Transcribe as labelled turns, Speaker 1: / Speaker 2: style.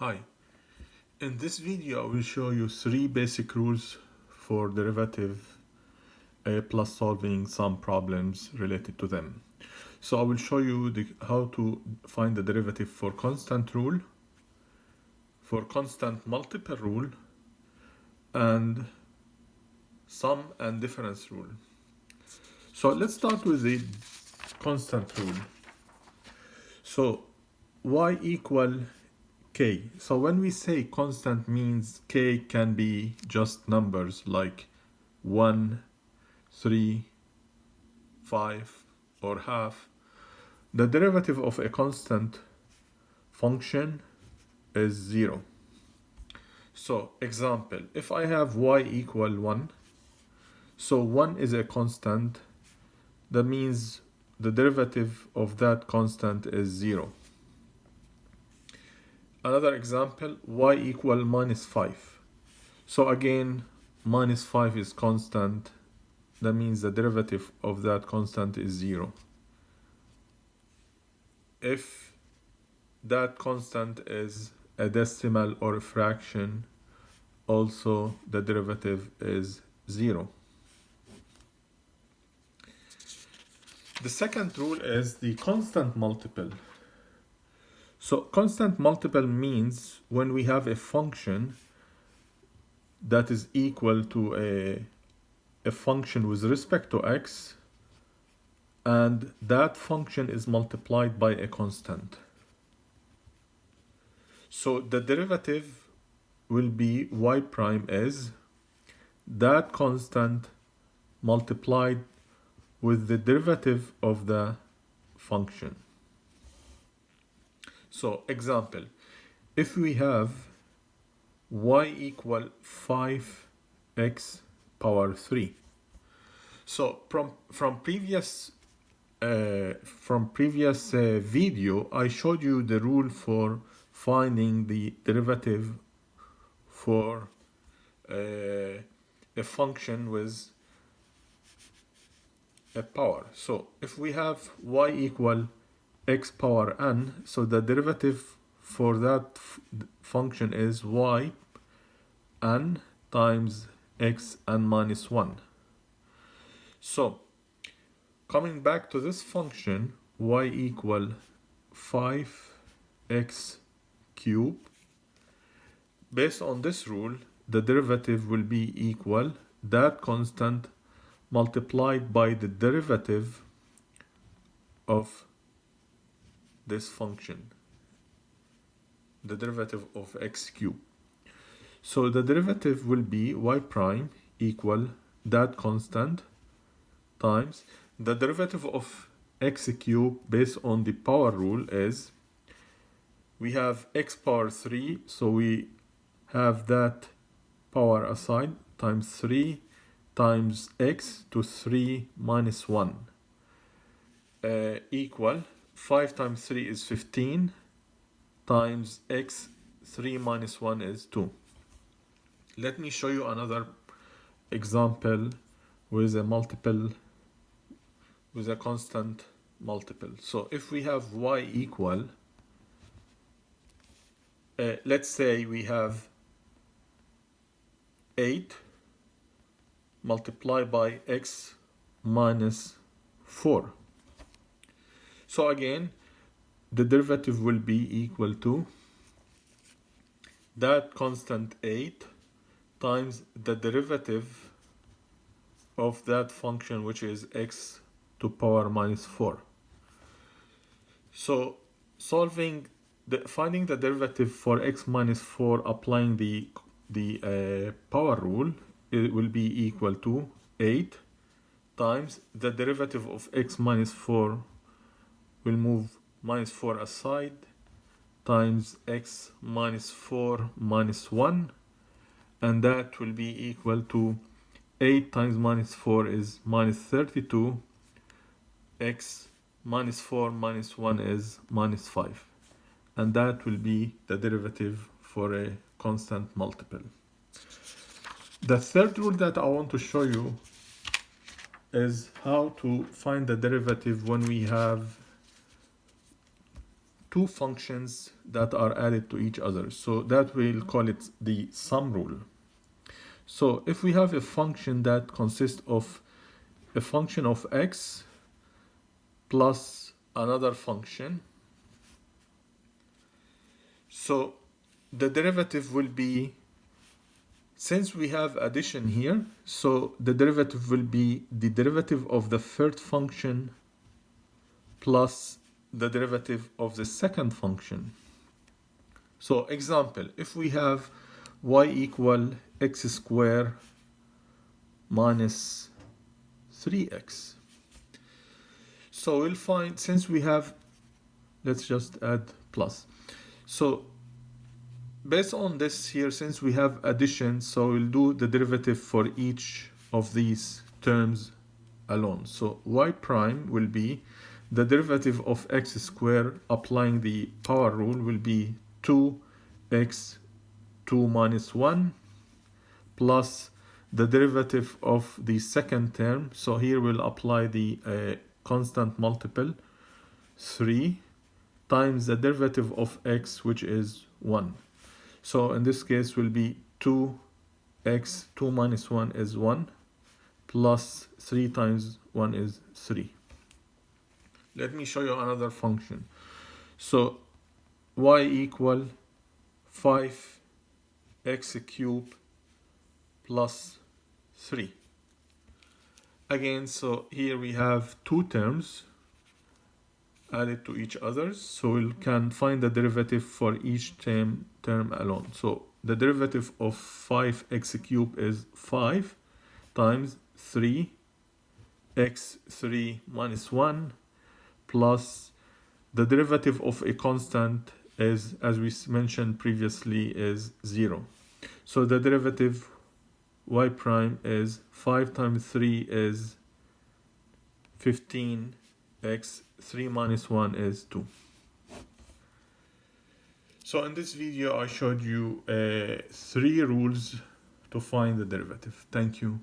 Speaker 1: Hi, in this video I will show you three basic rules for derivative plus solving some problems related to them. So I will show you how to find the derivative for constant rule, for constant multiple rule, and sum and difference rule. So let's start with the constant rule. So y equal k. So when we say constant means k can be just numbers like 1, 3, 5, or half. The derivative of a constant function is 0. So example, if I have y equal 1, so 1 is a constant, that means the derivative of that constant is 0. Another example, y equal minus 5. So again, minus 5 is constant, that means the derivative of that constant is 0. If that constant is a decimal or a fraction, also the derivative is 0. The second rule is the constant multiple. So constant multiple means when we have a function that is equal to a function with respect to x, and that function is multiplied by a constant. So the derivative will be y prime is that constant multiplied with the derivative of the function. So example, if we have y equal 5x power 3. So from previous video, I showed you the rule for finding the derivative for a function with a power. So if we have y equal x power n, so the derivative for that function is y n times x n minus 1. So coming back to this function, y equal 5x cubed, based on this rule, the derivative will be equal that constant multiplied by the derivative of this function, the derivative of x cubed. So the derivative will be y prime equal that constant times the derivative of x cubed based on the power rule is, we have x power 3, so we have that power aside, times 3 times x to 3 minus 1 equal 5 times 3 is 15 times x 3 minus 1 is 2. Let me show you another example with a constant multiple. So if we have y equal, let's say we have 8 multiplied by x minus 4. So again, the derivative will be equal to that constant 8 times the derivative of that function, which is x to power minus 4. So finding the derivative for x minus 4 applying the power rule, it will be equal to 8 times the derivative of x minus 4, will move minus 4 aside, times x minus 4 minus 1, and that will be equal to 8 times minus 4 is minus 32, x minus 4 minus 1 is minus 5, and that will be the derivative for a constant multiple. The third rule that I want to show you is how to find the derivative when we have two functions that are added to each other. So that we'll call it the sum rule. So if we have a function that consists of a function of x plus another function, so the derivative will be, since we have addition here, so the derivative will be the derivative of the third function plus the derivative of the second function. So example, if we have y equal x squared minus 3x. So we'll find, since we have, let's just add plus. So based on this here, since we have addition, so we'll do the derivative for each of these terms alone. So y prime will be the derivative of x squared, applying the power rule, will be 2x 2 minus 1 plus the derivative of the second term. So here we'll apply the constant multiple 3 times the derivative of x, which is 1. So in this case will be 2x 2 minus 1 is 1 plus 3 times 1 is 3. Let me show you another function. So y equal 5x cubed plus 3. Again, so here we have two terms added to each other, so we can find the derivative for each term alone. So the derivative of 5x cubed is 5 times 3 x 3 minus 1 plus the derivative of a constant is, as we mentioned previously, is 0. So the derivative y prime is 5 times 3 is 15, x 3 minus 1 is 2. So in this video I showed you 3 rules to find the derivative. Thank you.